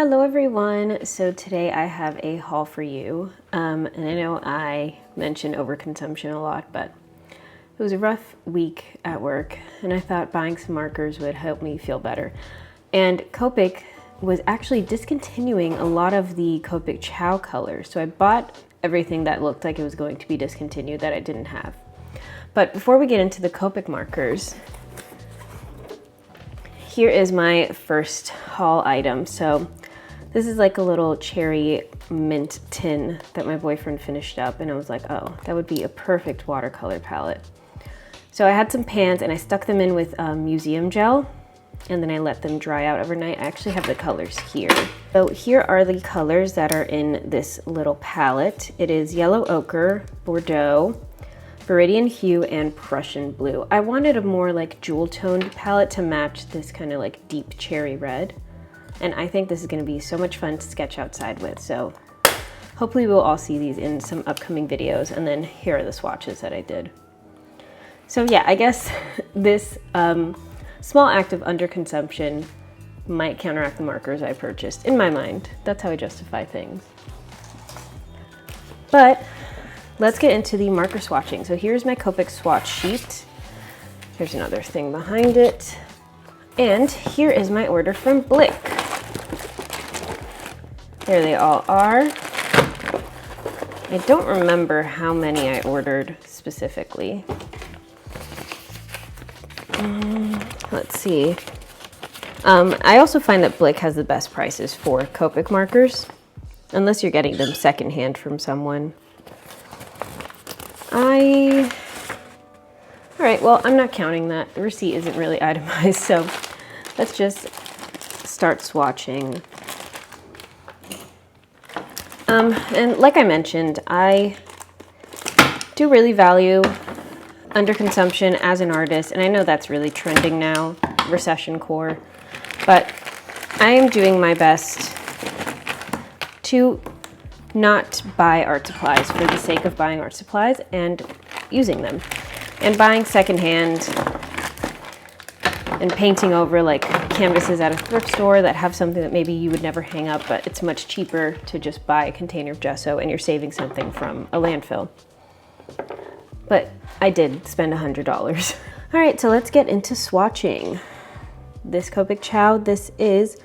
Hello everyone. So today I have a haul for you. And I know I mention overconsumption a lot, but it was a rough week at work and I thought buying some markers would help me feel better. And Copic was actually discontinuing a lot of the Copic Chow colors. So I bought everything that looked like it was going to be discontinued that I didn't have. But before we get into the Copic markers, here is my first haul item. So this is like a little cherry mint tin that my boyfriend finished up, and I was like, oh, that would be a perfect watercolor palette. So I had some pans and I stuck them in with museum gel, and then I let them dry out overnight. I actually have the colors here. So here are the colors that are in this little palette. It is yellow ochre, Bordeaux, Viridian hue, and Prussian blue. I wanted a more like jewel toned palette to match this kind of like deep cherry red. And I think this is gonna be so much fun to sketch outside with. So hopefully we'll all see these in some upcoming videos. And then here are the swatches that I did. So yeah, I guess this small act of underconsumption might counteract the markers I purchased. In my mind, that's how I justify things. But let's get into the marker swatching. So here's my Copic swatch sheet. Here's another thing behind it. And here is my order from Blick. There they all are. I don't remember how many I ordered specifically. Let's see. I also find that Blick has the best prices for Copic markers, unless you're getting them secondhand from someone. All right, well, I'm not counting that. The receipt isn't really itemized, so let's just start swatching. And like I mentioned, I do really value underconsumption as an artist, and I know that's really trending now, recession core, but I am doing my best to not buy art supplies for the sake of buying art supplies and using them. And buying secondhand and painting over like canvases at a thrift store that have something that maybe you would never hang up, but it's much cheaper to just buy a container of gesso and you're saving something from a landfill. But I did spend $100. All right, so let's get into swatching. This Copic Chow, this is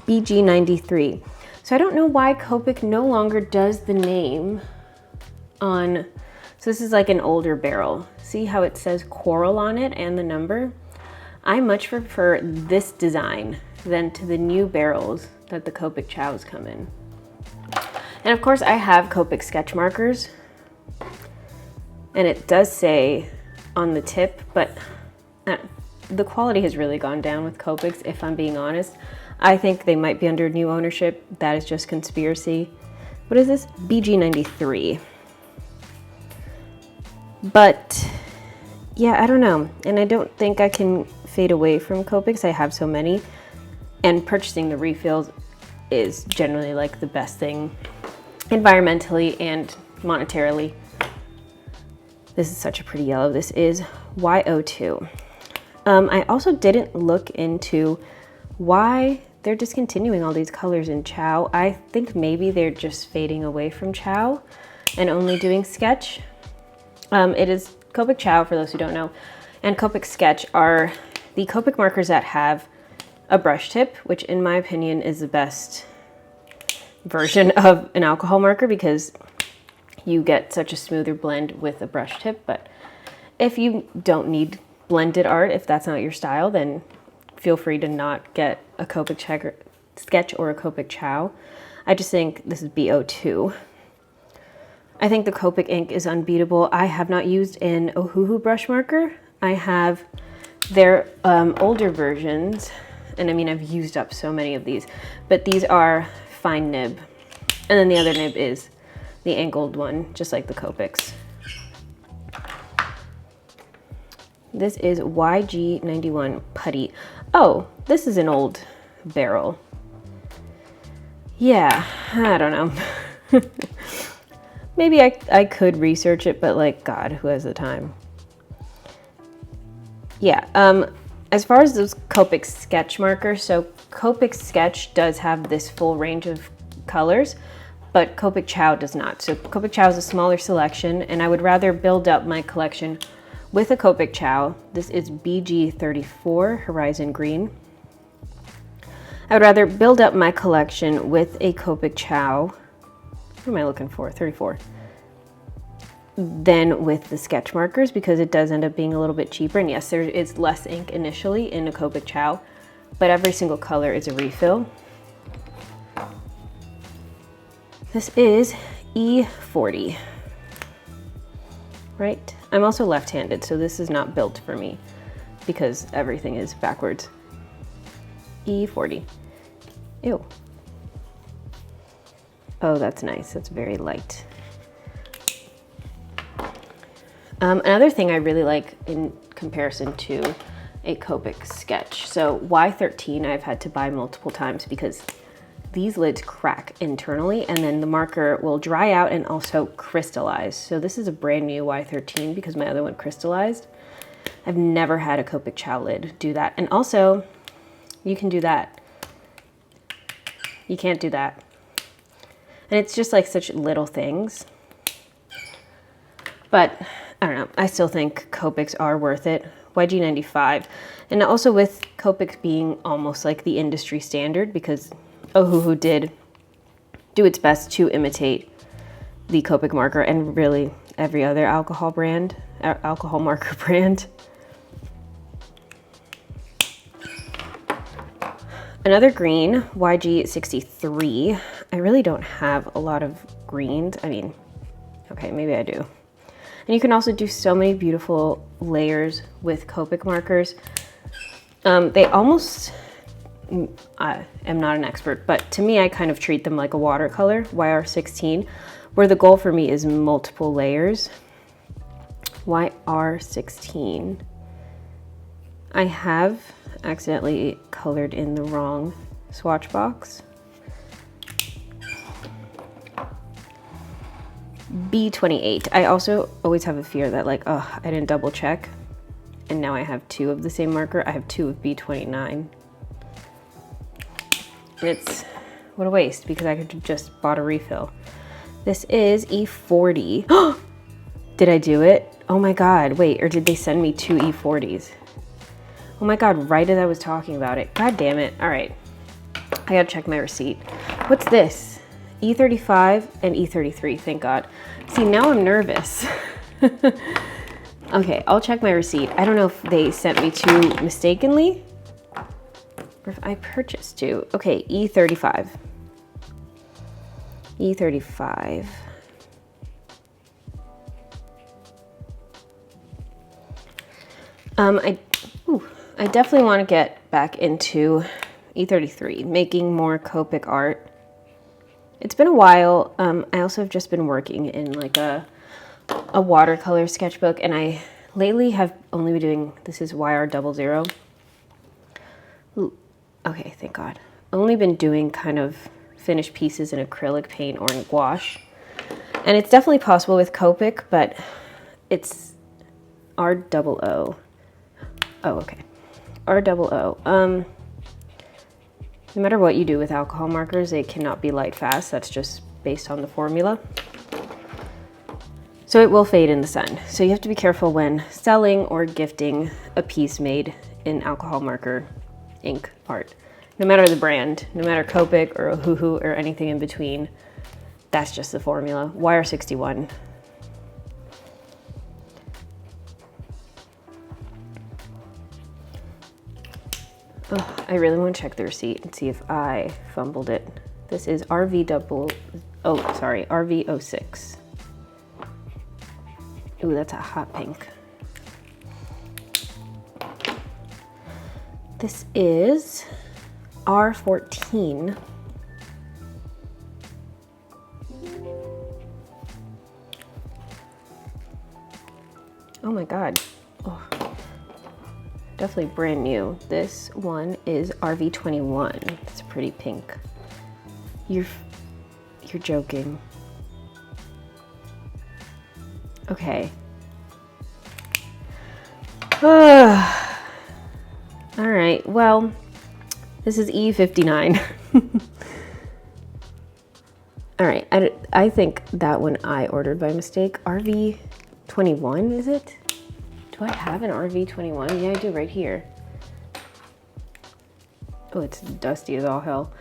BG93. So I don't know why Copic no longer does the name on, so this is like an older barrel. See how it says coral on it and the number? I much prefer this design than to the new barrels that the Copic Chows come in. And of course I have Copic sketch markers, and it does say on the tip, but the quality has really gone down with Copics, if I'm being honest. I think they might be under new ownership. That is just conspiracy. What is this? BG93. But yeah, I don't know. And I don't think I can fade away from Copics. I have so many. And purchasing the refills is generally like the best thing environmentally and monetarily. This is such a pretty yellow. This is Y02. I also didn't look into why they're discontinuing all these colors in Chow. I think maybe they're just fading away from Chow and only doing sketch. It is Copic Chow, for those who don't know, and Copic Sketch are the Copic markers that have a brush tip, which in my opinion is the best version of an alcohol marker because you get such a smoother blend with a brush tip. But if you don't need blended art, if that's not your style, then feel free to not get a Copic sketch or a Copic Chow. I just think this is BO2. I think the Copic ink is unbeatable. I have not used an Ohuhu brush marker. I have their older versions, and I mean, I've used up so many of these, but these are fine nib. And then the other nib is the angled one, just like the Copics. This is YG91 Putty. Oh, this is an old barrel. Yeah, I don't know. Maybe I could research it, but like, God, who has the time? Yeah, as far as those Copic sketch markers, so Copic Sketch does have this full range of colors, but Copic Chow does not. So Copic Chow is a smaller selection, and I would rather build up my collection with a Copic Chow. This is BG34 Horizon Green. I would rather build up my collection with a Copic Chow. What am I looking for? 34. Than with the sketch markers, because it does end up being a little bit cheaper. And yes, there is less ink initially in a Copic Chow, but every single color is a refill. This is E40, right? I'm also left-handed, so this is not built for me because everything is backwards. E40. Ew. Oh, that's nice. That's very light. Another thing I really like in comparison to a Copic Sketch. So Y13 I've had to buy multiple times because these lids crack internally and then the marker will dry out and also crystallize. So this is a brand new Y13 because my other one crystallized. I've never had a Copic Chow lid do that. And also, you can do that. You can't do that. And it's just like such little things. But I don't know, I still think Copics are worth it. YG95. And also with Copic being almost like the industry standard, because Ohuhu did do its best to imitate the Copic marker and really every other alcohol marker brand. Another green, YG63. I really don't have a lot of greens. I mean, okay, maybe I do. And you can also do so many beautiful layers with Copic markers. They almost, I am not an expert, but to me, I kind of treat them like a watercolor, YR16, where the goal for me is multiple layers. YR16. I have accidentally colored in the wrong swatch box. B28. I also always have a fear that like, oh, I didn't double check. And now I have two of the same marker. I have two of B29. It's, what a waste, because I could have just bought a refill. This is E40. Did I do it? Oh my God, wait, or did they send me two E40s? Oh my God, right as I was talking about it. God damn it. All right, I gotta check my receipt. What's this? E35 and E33, thank God. See, now I'm nervous. Okay, I'll check my receipt. I don't know if they sent me two mistakenly or if I purchased two. Okay, E35. E35. I definitely want to get back into E33, making more Copic art. It's been a while. I also have just been working in like a watercolor sketchbook, and I lately have only been doing, this is YR00. Okay, thank God. Only been doing kind of finished pieces in acrylic paint or in gouache. And it's definitely possible with Copic, but it's R00. Oh, okay. R00. No matter what you do with alcohol markers, they cannot be light fast. That's just based on the formula. So it will fade in the sun. So you have to be careful when selling or gifting a piece made in alcohol marker ink art. No matter the brand, no matter Copic or Ohuhu or anything in between, that's just the formula. YR61. Oh, I really want to check the receipt and see if I fumbled it. This is RV06. Ooh, that's a hot pink. This is R14. Oh my God. Oh. Definitely brand new. This one is RV21. It's pretty pink. You're joking. Okay. All right, well, This is E59. All right, I think that one I ordered by mistake. RV21, is it? Do I have an RV21? Yeah, I do right here. Oh, it's dusty as all hell.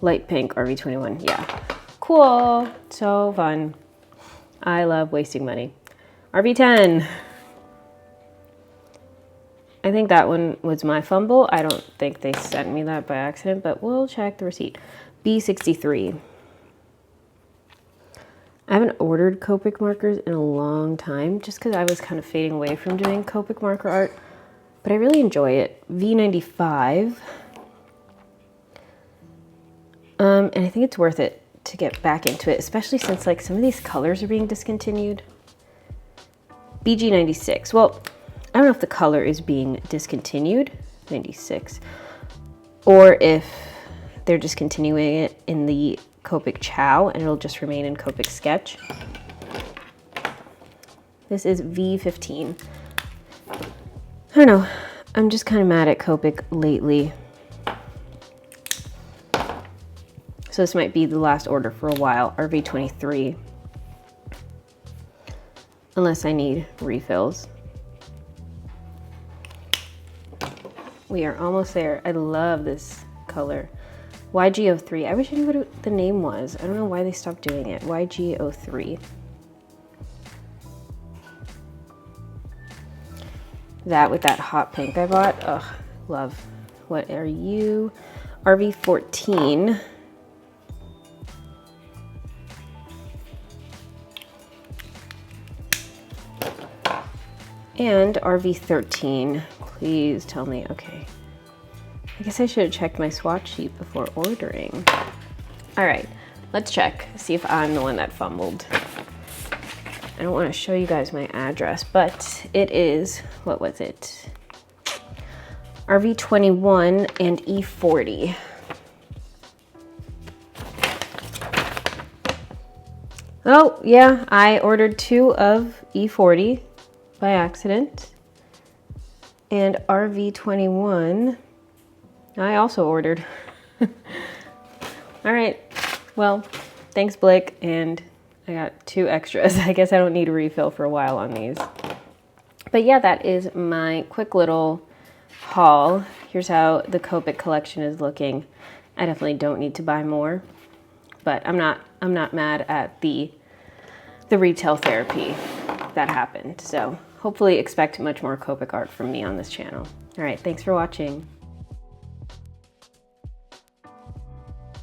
Light pink RV21, yeah. Cool, so fun. I love wasting money. RV10. I think that one was my fumble. I don't think they sent me that by accident, but we'll check the receipt. B63. I haven't ordered Copic markers in a long time, just because I was kind of fading away from doing Copic marker art, but I really enjoy it. V95. And I think it's worth it to get back into it, especially since like some of these colors are being discontinued. BG96. Well, I don't know if the color is being discontinued, 96, or if they're discontinuing it in the Copic Chow and it'll just remain in Copic Sketch. This is V15. I don't know, I'm just kind of mad at Copic lately. So this might be the last order for a while, RV23. Unless I need refills. We are almost there. I love this color. YG03. I wish I knew what the name was. I don't know why they stopped doing it. YG03. That with that hot pink I bought. Ugh, love. What are you? RV14. And RV13, please tell me, okay. I guess I should have checked my swatch sheet before ordering. All right, let's check, see if I'm the one that fumbled. I don't want to show you guys my address, but it is, what was it? RV21 and E40. Oh, yeah, I ordered 2 of E40. By accident. And RV21 I also ordered. All right, well, thanks Blake, and I got 2 extras. I guess I don't need a refill for a while on these. But yeah, that is my quick little haul. Here's how the Copic collection is looking. I definitely don't need to buy more, but I'm not mad at the retail therapy that happened. So hopefully expect much more Copic art from me on this channel. All right, thanks for watching.